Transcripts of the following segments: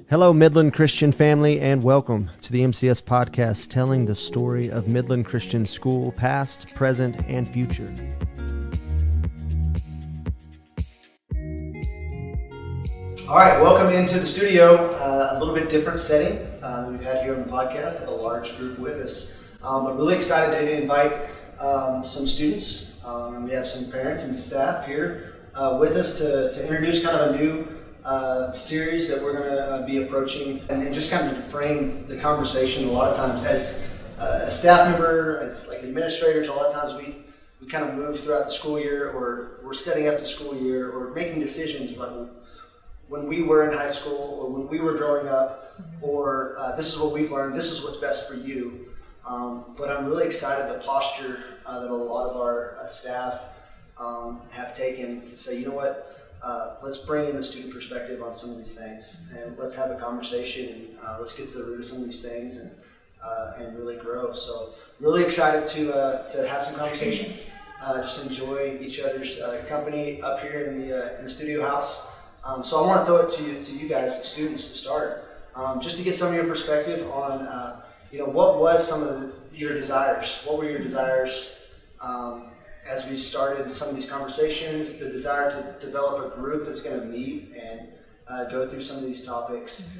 Hello, Midland Christian family, and welcome to the MCS podcast telling the story of Midland Christian School, past, present, and future. All right, welcome into the studio. A little bit different setting we've had here on the podcast. Have a large group with us. I'm really excited to invite some students, and we have some parents and staff here with us to introduce kind of a new series that we're going to be approaching, and just kind of to frame the conversation. A lot of times as a staff member, as like administrators, a lot of times we kind of move throughout the school year, or we're setting up the school year, or making decisions like when we were in high school, or when we were growing up, or this is what we've learned, this is what's best for you. But I'm really excited the posture that a lot of our staff have taken to say, you know what, let's bring in the student perspective on some of these things, and let's have a conversation, and let's get to the root of some of these things, and really grow. So really excited to have some conversation. Just enjoy each other's company up here in the studio house. So I want to throw it to you guys, the students, to start, just to get some of your perspective on what was some of your desires. What were your desires as we started some of these conversations, the desire to develop a group that's going to meet and go through some of these topics.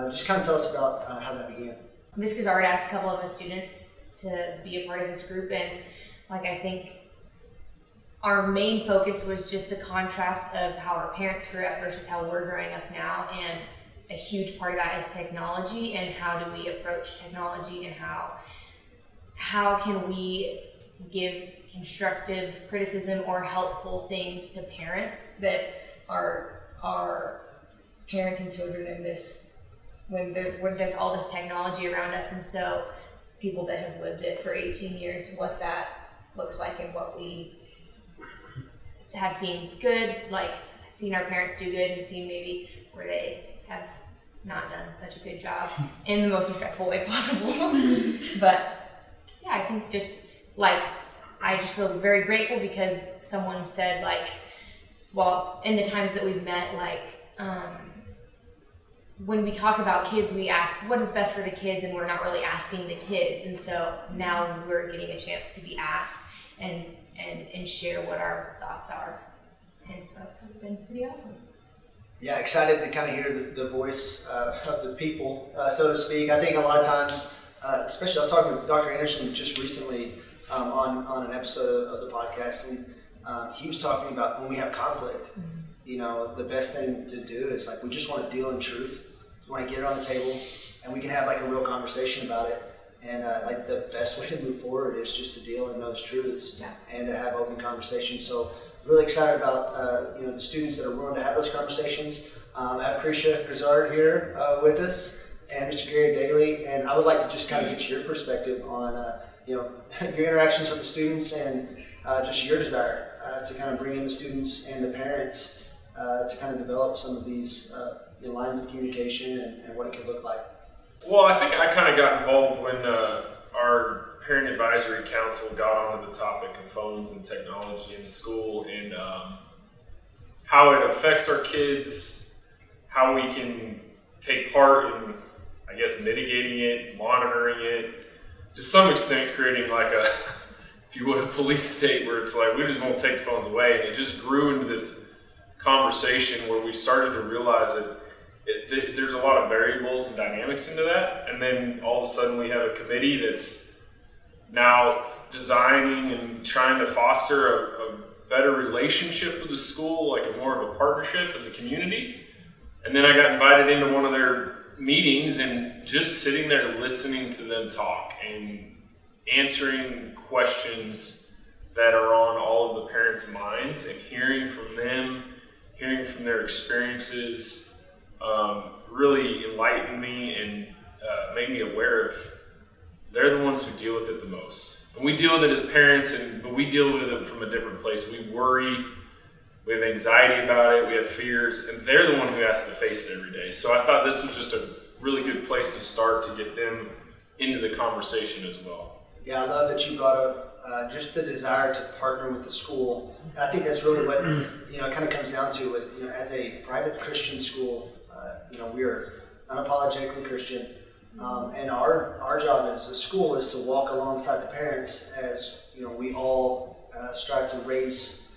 Just kind of tell us about how that began. Ms. Gazard asked a couple of the students to be a part of this group, and I think our main focus was just the contrast of how our parents grew up versus how we're growing up now, and a huge part of that is technology, and how do we approach technology, and how can we give constructive criticism or helpful things to parents that are parenting children in this when there's all this technology around us. And so people that have lived it for 18 years, what that looks like, and what we have seen good, seen our parents do good, and seen maybe where they have not done such a good job in the most respectful way possible. But yeah, I think I just feel very grateful because someone said, in the times that we've met, when we talk about kids, we ask what is best for the kids, and we're not really asking the kids. And so now we're getting a chance to be asked and share what our thoughts are. And so it's been pretty awesome. Yeah, excited to kind of hear the voice of the people, so to speak. I think a lot of times, especially I was talking with Dr. Anderson just recently on an episode of the podcast, and he was talking about when we have conflict, the best thing to do is we just want to deal in truth. We want to get it on the table, and we can have a real conversation about it. And the best way to move forward is just to deal in those truths, and to have open conversations. So really excited about the students that are willing to have those conversations. I have Krisha Gazard here with us, and Mr. Gary Daly, and I would like to just kind of get your perspective on your interactions with the students, and just your desire to kind of bring in the students and the parents to kind of develop some of these lines of communication and what it could look like. Well, I think I kind of got involved when our parent advisory council got onto the topic of phones and technology in the school, and how it affects our kids, how we can take part in, mitigating it, monitoring it, to some extent creating if you would, a police state where it's we just won't take phones away. And it just grew into this conversation where we started to realize that there's a lot of variables and dynamics into that, and then all of a sudden we have a committee that's now designing and trying to foster a better relationship with the school, more of a partnership as a community. And then I got invited into one of their meetings, and just sitting there listening to them talk and answering questions that are on all of the parents' minds, and hearing from them, hearing from their experiences, really enlightened me and made me aware of they're the ones who deal with it the most. And we deal with it as parents, but we deal with it from a different place. We worry, we have anxiety about it, we have fears, and they're the one who has to face it every day. So I thought this was just a really good place to start to get them into the conversation as well. Yeah, I love that you brought up just the desire to partner with the school. And I think that's really what it kind of comes down to with as a private Christian school. We're unapologetically Christian. And our job as a school is to walk alongside the parents as, we all strive to raise,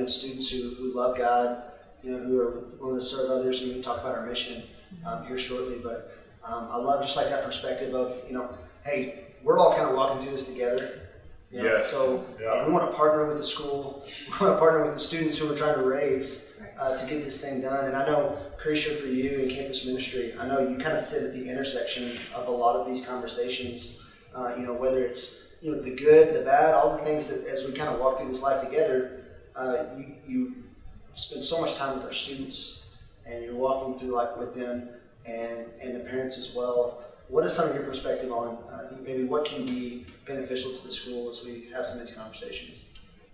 students who love God, who are willing to serve others, and we can talk about our mission here shortly. But I love just like that perspective of, hey, we're all kind of walking through this together. Yes. So we want to partner with the school. We want to partner with the students who we're trying to raise to get this thing done. And I know, Krisha, for you in campus ministry, I know you kind of sit at the intersection of a lot of these conversations, whether it's the good, the bad, all the things that as we kind of walk through this life together, you spend so much time with our students, and you're walking through life with them and the parents as well. What is some of your perspective on maybe what can be beneficial to the school as we have some of these conversations?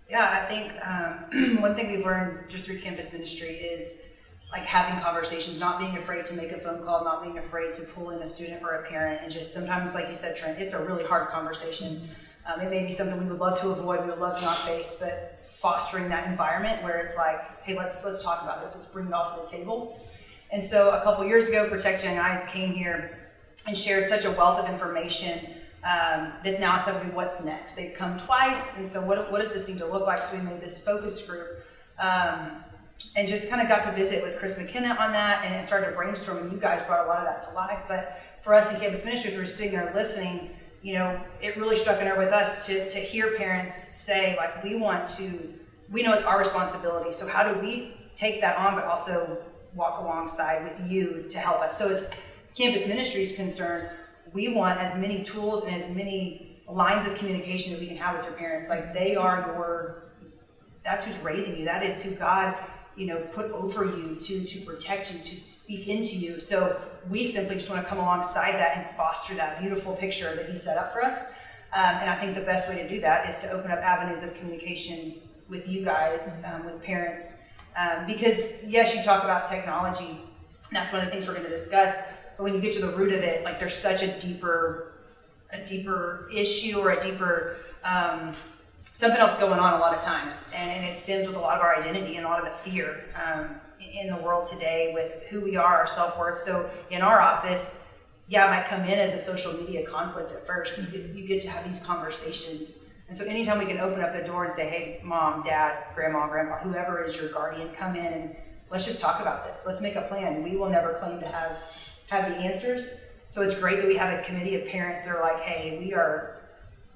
Yeah, I think one thing we've learned just through campus ministry is like having conversations, not being afraid to make a phone call, not being afraid to pull in a student or a parent, and just sometimes, like you said, Trent, it's a really hard conversation. It may be something we would love to avoid, we would love to not face, but fostering that environment where it's like, hey, let's talk about this, let's bring it all to the table. And so a couple years ago, Protect Young Eyes came here and shared such a wealth of information that now it's like, what's next? They've come twice, and so what does this need to look like? So we made this focus group and just kind of got to visit with Chris McKenna on that, and it started to brainstorm, and you guys brought a lot of that to life. But for us in campus ministries, we were sitting there listening, it really struck a nerve with us to hear parents say, like, we know it's our responsibility, so how do we take that on, but also walk alongside with you to help us? So as campus ministry is concerned, we want as many tools and as many lines of communication that we can have with your parents. Like, that's who's raising you. That is who God, put over you to protect you, to speak into you. So we simply just want to come alongside that and foster that beautiful picture that He set up for us. And I think the best way to do that is to open up avenues of communication with you guys, with parents. Because yes, you talk about technology, and that's one of the things we're going to discuss. But when you get to the root of it, like, there's such a deeper issue or a deeper something else going on a lot of times, and it stems with a lot of our identity and a lot of the fear in the world today with who we are, our self-worth. So in our office, it might come in as a social media conflict at first, but you get to have these conversations. And so anytime we can open up the door and say, hey, mom, dad, grandma, grandpa, whoever is your guardian, come in and let's just talk about this. Let's make a plan. We will never claim to have the answers. So it's great that we have a committee of parents that are like, hey, we are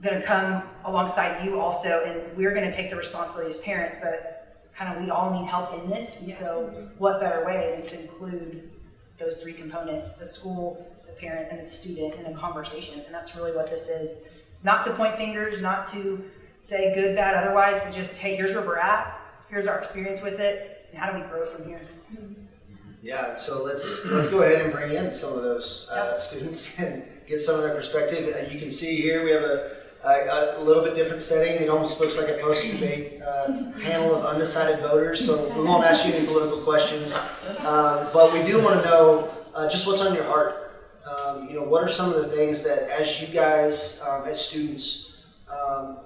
going to come alongside you also, and we're going to take the responsibility as parents, but kind of we all need help in this. And so what better way than to include those three components, the school, the parent, and the student in a conversation. And that's really what this is. Not to point fingers, not to say good, bad, otherwise, but just, hey, here's where we're at, here's our experience with it, and how do we grow from here? Yeah, so let's go ahead and bring in some of those students and get some of their perspective. You can see here we have a little bit different setting. It almost looks like a post-debate panel of undecided voters, so we won't ask you any political questions, but we do want to know just what's on your heart. What are some of the things that as you guys, as students,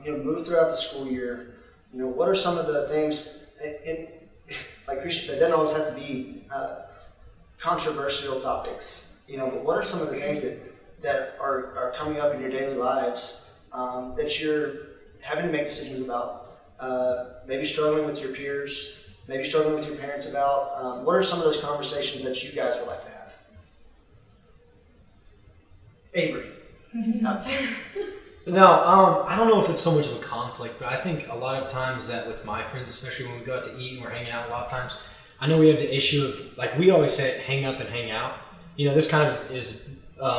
move throughout the school year, what are some of the things, and like Krisha said, it doesn't always have to be controversial topics, but what are some of the things that are coming up in your daily lives that you're having to make decisions about, maybe struggling with your peers, maybe struggling with your parents about? What are some of those conversations that you guys would like to have? Avery. No, I don't know if it's so much of a conflict, but I think a lot of times that with my friends, especially when we go out to eat and we're hanging out a lot of times, I know we have the issue of, like, we always say hang up and hang out. This kind of is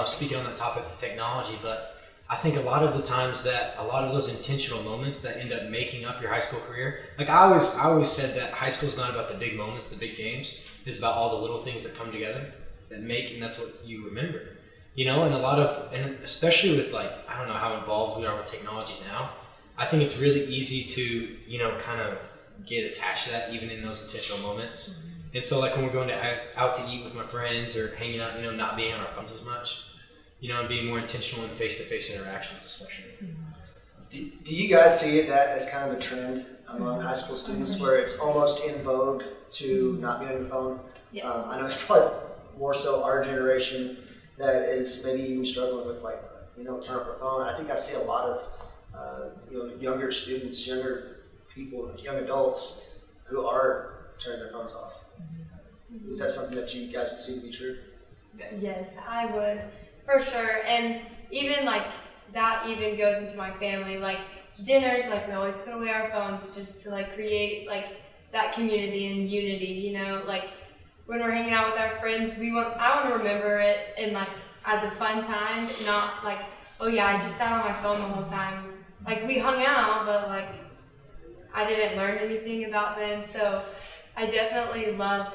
speaking on that topic of technology, but I think a lot of the times that a lot of those intentional moments that end up making up your high school career, like I always said that high school is not about the big moments, the big games. It's about all the little things that come together that make, and that's what you remember. And especially with, like, I don't know how involved we are with technology now, I think it's really easy to, kind of get attached to that even in those intentional moments. Mm-hmm. And so, like, when we're going out to eat with my friends or hanging out, not being on our phones as much, and being more intentional in face-to-face interactions especially. Mm-hmm. Do you guys see that as kind of a trend among high school students where it's almost in vogue to not be on your phone? Yes. I know it's probably more so our generation that is maybe even struggling with like, turn up their phone. I think I see a lot of, younger students, younger people, young adults who are turning their phones off. Is that something that you guys would see to be true? Yes, I would, for sure. And even like that even goes into my family. Like dinners, like we always put away our phones just to like create like that community and unity, like when we're hanging out with our friends, I want to remember it in like as a fun time, not like, oh yeah, I just sat on my phone the whole time. Like we hung out, but like I didn't learn anything about them. So I definitely love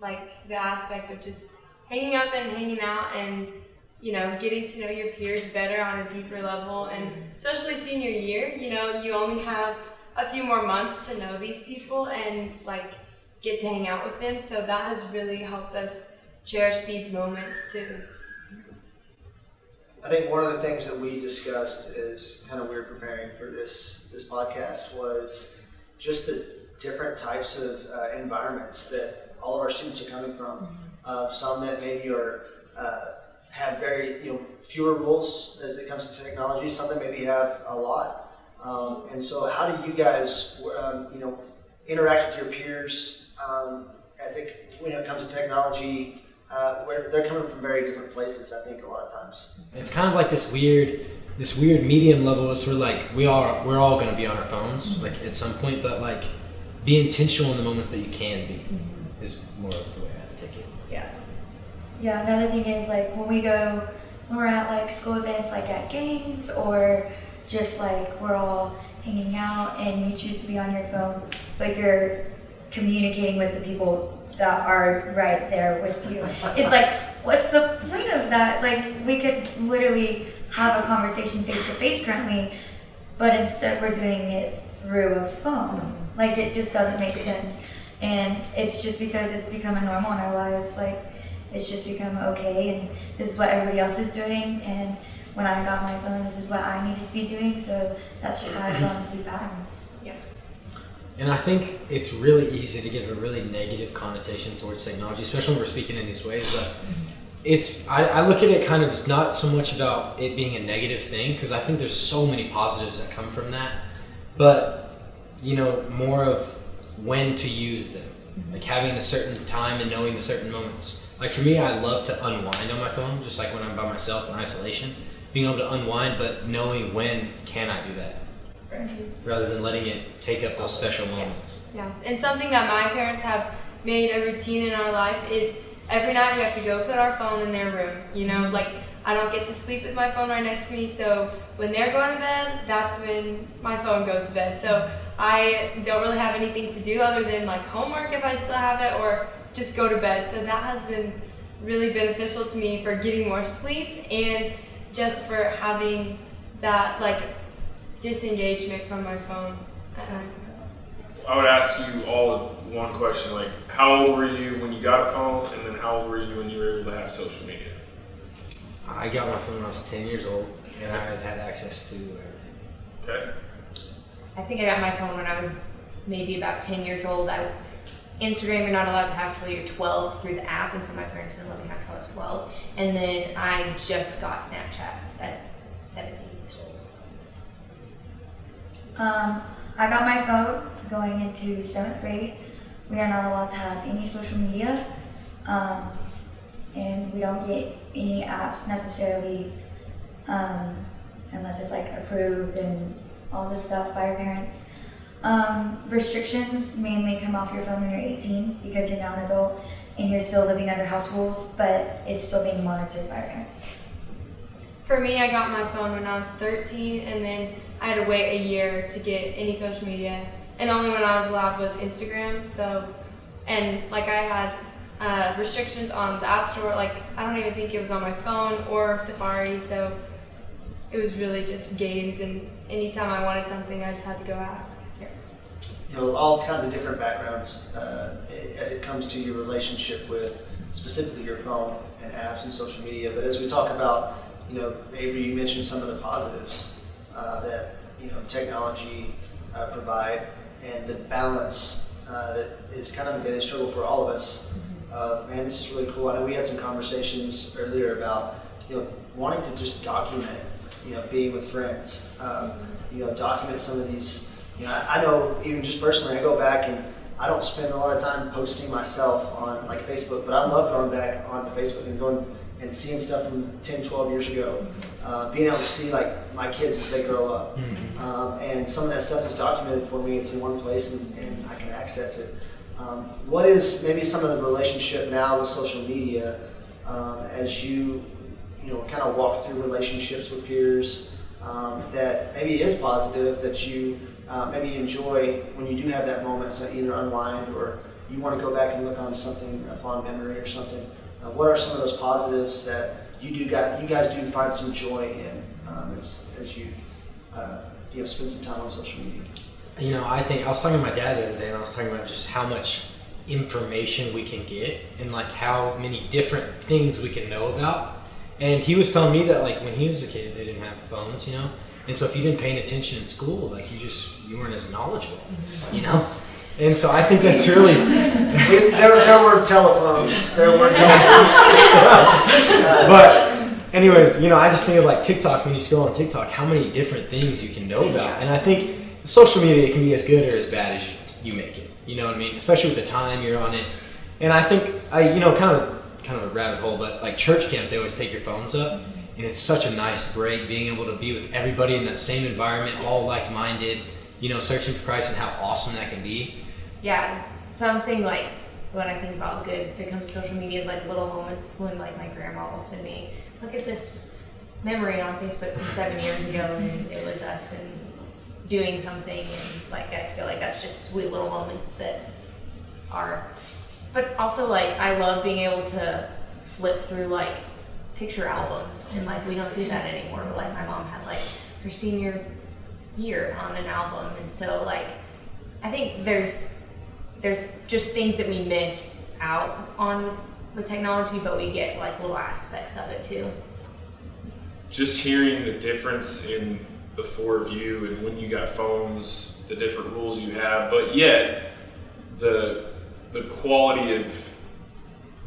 like the aspect of just hanging up and hanging out and getting to know your peers better on a deeper level. And especially senior year, you only have a few more months to know these people and like get to hang out with them. So that has really helped us cherish these moments too. I think one of the things that we discussed is kind of we were preparing for this podcast was just the different types of environments that all of our students are coming from. Some that maybe are have very fewer rules as it comes to technology. Some that maybe have a lot. And so, how do you guys interact with your peers when it comes to technology? Where they're coming from very different places, I think a lot of times. It's kind of like this weird medium level. It's where like we're all going to be on our phones like at some point, but like be intentional in the moments that you can be is more of the way I take it. Yeah, another thing is like when we're at like school events, like at games or just like we're all hanging out and you choose to be on your phone, but you're communicating with the people that are right there with you. It's like, what's the point of that? Like we could literally have a conversation face to face currently, but instead we're doing it through a phone. Like it just doesn't make sense. And it's just because it's become a normal in our lives. Like it's just become okay, and this is what everybody else is doing. And when I got my phone, this is what I needed to be doing. So that's just how I fell into these patterns. Yeah. And I think it's really easy to give a really negative connotation towards technology, especially when we're speaking in these ways. But I look at it kind of as not so much about it being a negative thing, because I think there's so many positives that come from that, but more of when to use them, like having a certain time and knowing the certain moments. Like for me, I love to unwind on my phone, just like when I'm by myself in isolation, being able to unwind, but knowing when can I do that, rather than letting it take up those special moments. Yeah, and something that my parents have made a routine in our life is every night we have to go put our phone in their room. Like I don't get to sleep with my phone right next to me, so when they're going to bed, that's when my phone goes to bed. So I don't really have anything to do other than like homework if I still have it, or just go to bed. So that has been really beneficial to me for getting more sleep and just for having that like disengagement from my phone at night. I would ask you all one question, like how old were you when you got a phone, and then how old were you when you were able to have social media? I got my phone when I was 10 years old, and I always had access to everything. Okay. I think I got my phone when I was maybe about 10 years old. Instagram you're not allowed to have until you're 12 through the app, and so my parents didn't let me have until I was 12. And then I just got Snapchat at 17 years old. I got my phone going into 7th grade. We are not allowed to have any social media, and we don't get any apps necessarily unless it's like approved and all this stuff by our parents. Restrictions mainly come off your phone when you're 18 because you're now an adult and you're still living under house rules, but it's still being monitored by our parents. For me, I got my phone when I was 13, and then I had to wait a year to get any social media, and only when I was allowed was Instagram. So, and like I had restrictions on the App Store, like I don't even think it was on my phone or Safari, so it was really just games, and anytime I wanted something, I just had to go ask. All kinds of different backgrounds as it comes to your relationship with specifically your phone and apps and social media. But as we talk about, Avery, you mentioned some of the positives that technology provide, and the balance that is kind of a daily struggle for all of us. man, this is really cool. I know we had some conversations earlier about, wanting to just document, being with friends, document some of these. I know even just personally, I go back and I don't spend a lot of time posting myself on like Facebook, but I love going back onto Facebook and going and seeing stuff from 10, 12 years ago, being able to see like my kids as they grow up. And some of that stuff is documented for me. It's in one place and I can access it. What is maybe some of the relationship now with social media as you kind of walk through relationships with peers that maybe is positive, that you maybe enjoy when you do have that moment to either unwind or you want to go back and look on something, a fond memory or something. What are some of those positives that you guys do find some joy in as you spend some time on social media? I think I was talking to my dad the other day, and I was talking about just how much information we can get and like how many different things we can know about. And he was telling me that like when he was a kid, they didn't have phones, and so if you didn't pay attention in school, like you weren't as knowledgeable, And so I think that's really there were telephones. But anyways, I just think of like TikTok. When you scroll on TikTok, how many different things you can know about, and I think social media can be as good or as bad as you make it. You know what I mean? Especially with the time you're on it. And I think kind of a rabbit hole, but like church camp, they always take your phones up, and it's such a nice break being able to be with everybody in that same environment, all like-minded, searching for Christ, and how awesome that can be. Yeah, something like when I think about good that comes to social media is like little moments when like my grandma will send me, look at this memory on Facebook from 7 years ago, and it was us and doing something, and like I feel like that's just sweet little moments that are. But also like I love being able to flip through like picture albums, and like we don't do that anymore. But like my mom had like her senior year on an album, and so like I think there's just things that we miss out on with technology, but we get like little aspects of it too. Just hearing the difference in the four of you and when you got phones, the different rules you have, but yet the quality of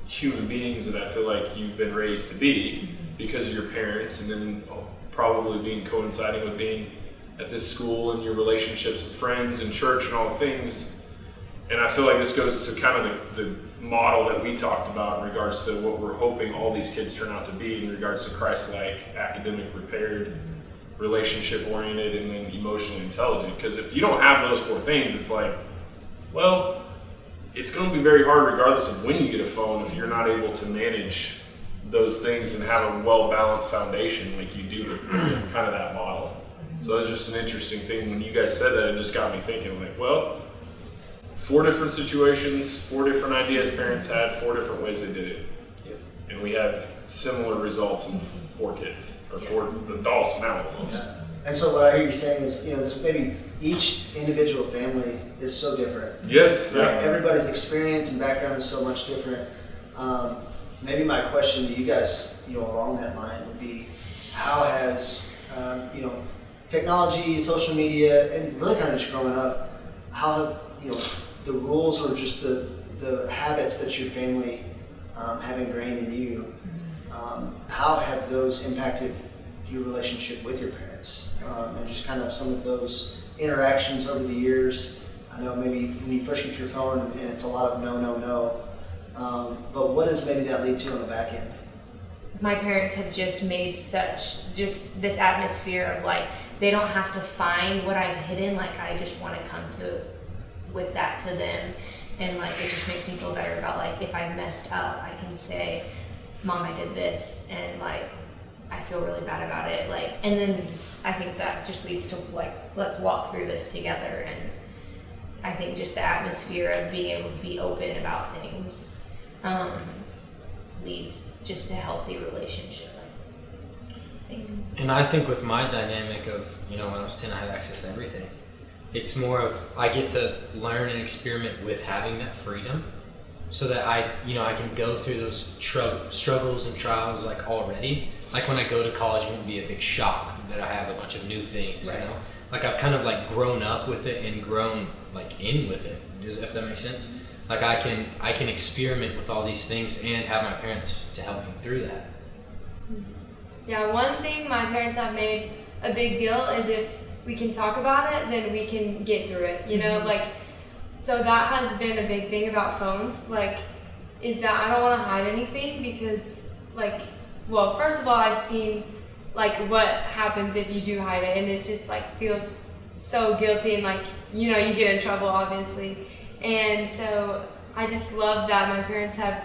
human beings that I feel like you've been raised to be because of your parents, and then probably being coinciding with being at this school and your relationships with friends and church and all the things. And I feel like this goes to kind of the model that we talked about in regards to what we're hoping all these kids turn out to be in regards to Christ-like, academic prepared, relationship oriented, and then emotionally intelligent. Because if you don't have those four things, it's like, well, it's going to be very hard regardless of when you get a phone if you're not able to manage those things and have a well-balanced foundation like you do with kind of that model. So it's just an interesting thing. When you guys said that, it just got me thinking like, well, 4 different situations, 4 different ideas parents had, 4 different ways they did it. Yep. And we have similar results in 4 kids, or 4 adults now almost. Yeah. And so what I hear you saying is, this maybe each individual family is so different. Yes. Right? Everybody's experience and background is so much different. Maybe my question to you guys, along that line would be, how has, technology, social media, and really kind of just growing up, how have, the rules or just the habits that your family have ingrained in you, how have those impacted your relationship with your parents? And just kind of some of those interactions over the years. I know maybe when you first get your phone and it's a lot of no. But what does maybe that lead to on the back end? My parents have just made just this atmosphere of like, they don't have to find what I've hidden. Like I just want to come with that to them. And like, it just makes me feel better about like, if I messed up, I can say, Mom, I did this. And like, I feel really bad about it. Like, and then I think that just leads to like, let's walk through this together. And I think just the atmosphere of being able to be open about things leads just to healthy relationship. And I think with my dynamic of, when I was 10, I had access to everything. It's more of, I get to learn and experiment with having that freedom so that I can go through those struggles and trials like already. Like when I go to college, it won't be a big shock that I have a bunch of new things, right. Like I've kind of like grown up with it and grown like in with it, if that makes sense. like I can experiment with all these things and have my parents to help me through that. Yeah, one thing my parents have made a big deal is if we can talk about it, then we can get through it, you know? Like, so that has been a big thing about phones, like, is that I don't want to hide anything because, like, well, first of all, I've seen, like, what happens if you do hide it, and it just, like, feels so guilty and, like, you know, you get in trouble, obviously. And so I just love that my parents have,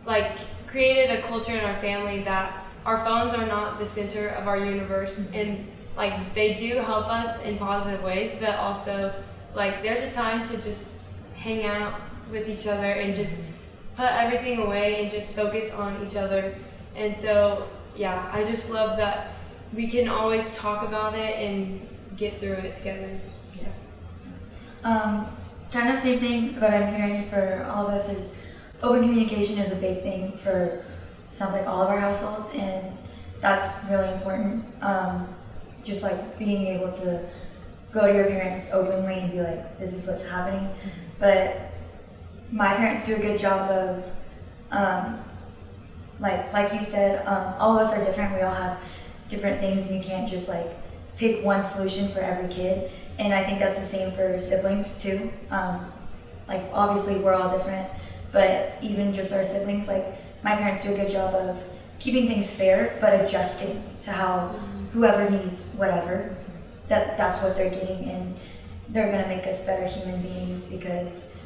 like, created a culture in our family that our phones are not the center of our universe, and like they do help us in positive ways, but also like there's a time to just hang out with each other and just put everything away and just focus on each other. And so yeah, I just love that we can always talk about it and get through it together. Kind of same thing, but I'm hearing for all of us is open communication is a big thing for, sounds like, all of our households, and that's really important. Just like being able to go to your parents openly and be like, this is what's happening. But my parents do a good job of, like you said, all of us are different. We all have different things, and you can't just like pick one solution for every kid. And I think that's the same for siblings too. Like obviously we're all different, but even just our siblings, like my parents do a good job of keeping things fair, but adjusting to how whoever needs whatever, that's what they're getting, and they're gonna make us better human beings because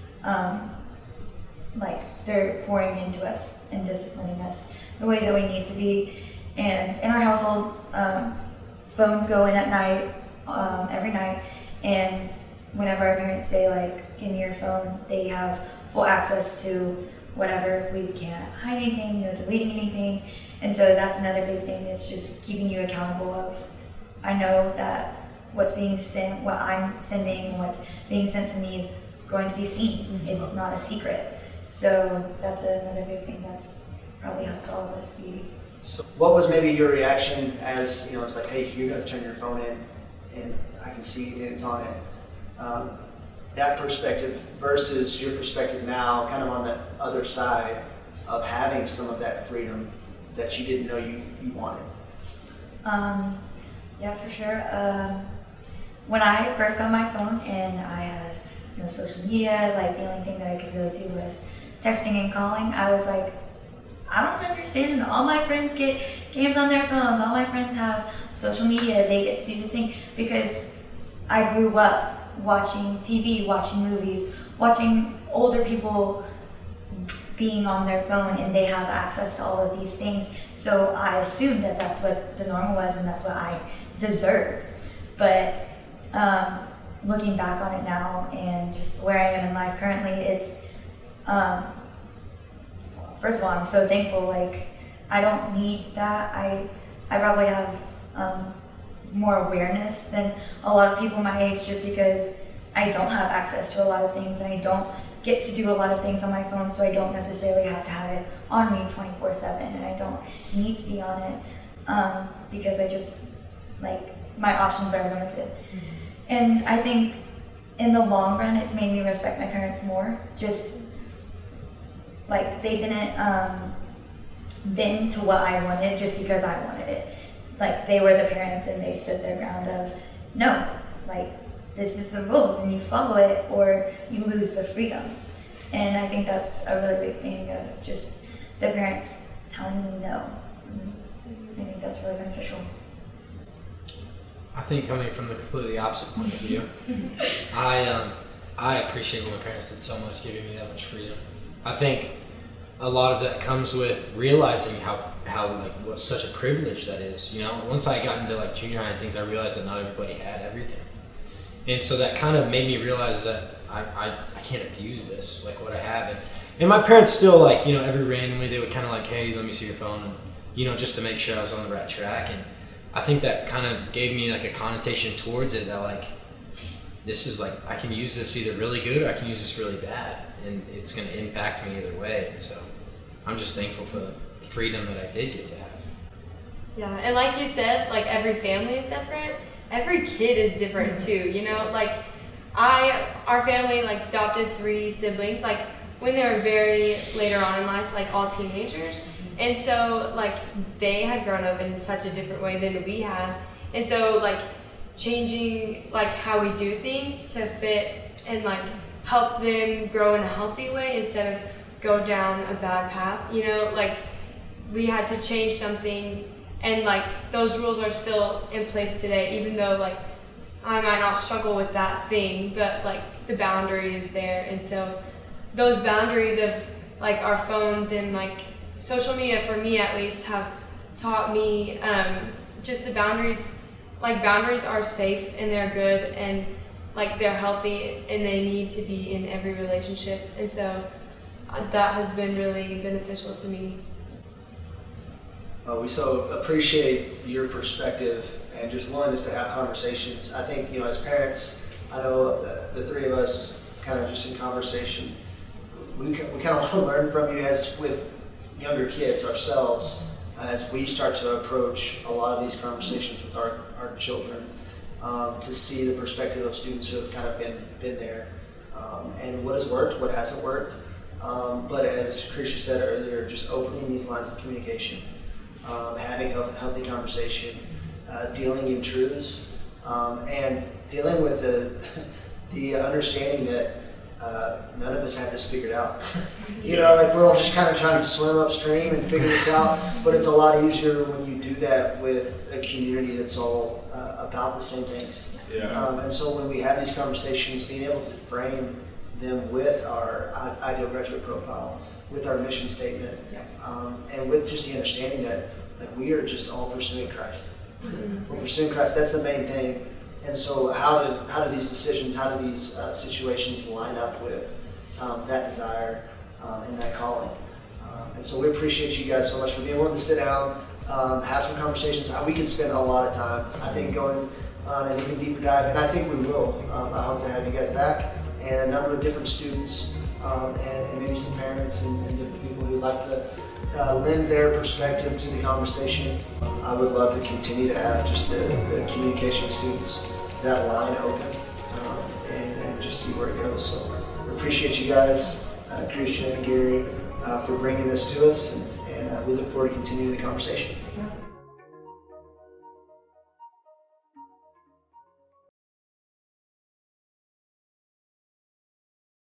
like they're pouring into us and disciplining us the way that we need to be. And in our household, phones go in at night, every night, and whenever our parents say like, give me your phone, they have full access to whatever. We can't hide anything, no deleting anything. And so that's another big thing. It's just keeping you accountable of, I know that what's being sent, what I'm sending, and what's being sent to me is going to be seen. It's not a secret. So that's another big thing that's probably helped all of us be. So what was maybe your reaction as, you know, it's like, hey, you're going to turn your phone in and I can see that it's on it. That perspective versus your perspective now, kind of on the other side of having some of that freedom that you didn't know you wanted. Yeah, for sure. When I first got my phone and I had no social media, like the only thing that I could really do was texting and calling, I was like, I don't understand. All my friends get games on their phones. All my friends have social media. They get to do this thing because I grew up watching TV, watching movies, watching older people being on their phone, and they have access to all of these things. So I assumed that that's what the normal was and that's what I deserved. But looking back on it now and just where I am in life currently, it's first of all, I'm so thankful. Like, I don't need that. I probably have more awareness than a lot of people my age, just because I don't have access to a lot of things and I don't get to do a lot of things on my phone, so I don't necessarily have to have it on me 24/7, and I don't need to be on it because I just, like, my options are limited. And I think in the long run, it's made me respect my parents more. Just like they didn't bend to what I wanted just because I wanted it. Like, they were the parents and they stood their ground of, no, like, this is the rules and you follow it or you lose the freedom. And I think that's a really big thing of just the parents telling me no. I think that's really beneficial. I think coming from the completely opposite point of view, I appreciate what my parents did so much, giving me that much freedom. I think a lot of that comes with realizing how like what such a privilege that is. You know, once I got into like junior high and things, I realized that not everybody had everything, and so that kind of made me realize that I can't abuse this, like what I have. And my parents still, like, you know, every randomly they would kind of like, hey, let me see your phone, and, you know, just to make sure I was on the right track. And I think that kind of gave me like a connotation towards it, that like, this is like, I can use this either really good or I can use this really bad, and it's going to impact me either way. And so I'm just thankful for the freedom that I did get to have. Yeah, and like you said, like every family is different. Every kid is different too, you know? Like our family like adopted 3 siblings. Like when they were very later on in life, like all teenagers. And so like they had grown up in such a different way than we had. And so like changing like how we do things to fit and like help them grow in a healthy way instead of go down a bad path, you know, like we had to change some things, and like those rules are still in place today, even though like I might not struggle with that thing, but like the boundary is there. And so those boundaries of like our phones and like social media, for me at least, have taught me just the boundaries. Like boundaries are safe and they're good and like they're healthy and they need to be in every relationship. And so that has been really beneficial to me. We so appreciate your perspective and just willingness to have conversations. I think, as parents, I know the three of us kind of just in conversation, we kind of want to learn from you as with younger kids ourselves, as we start to approach a lot of these conversations with our children, to see the perspective of students who have kind of been there, and what has worked, what hasn't worked. But as Krisha said earlier, just opening these lines of communication, having healthy conversation, dealing in truths, and dealing with the understanding that none of us have this figured out. Like we're all just kind of trying to swim upstream and figure this out, but it's a lot easier when you do that with a community that's all about the same things. Yeah. And so when we have these conversations, being able to frame them with our ideal graduate profile, with our mission statement, and with just the understanding that like we are just all pursuing Christ. We're pursuing Christ. That's the main thing. And so how do these decisions, how do these situations line up with that desire and that calling? And so we appreciate you guys so much for being willing to sit down, have some conversations. We could spend a lot of time, I think, going on an even deeper dive, and I think we will. I hope to have you guys back, and a number of different students, and maybe some parents and different people who would like to lend their perspective to the conversation. I would love to continue to have just the communication with students, that line open, and just see where it goes. So we appreciate you guys, Krisha and Gary, for bringing this to us, and we look forward to continuing the conversation.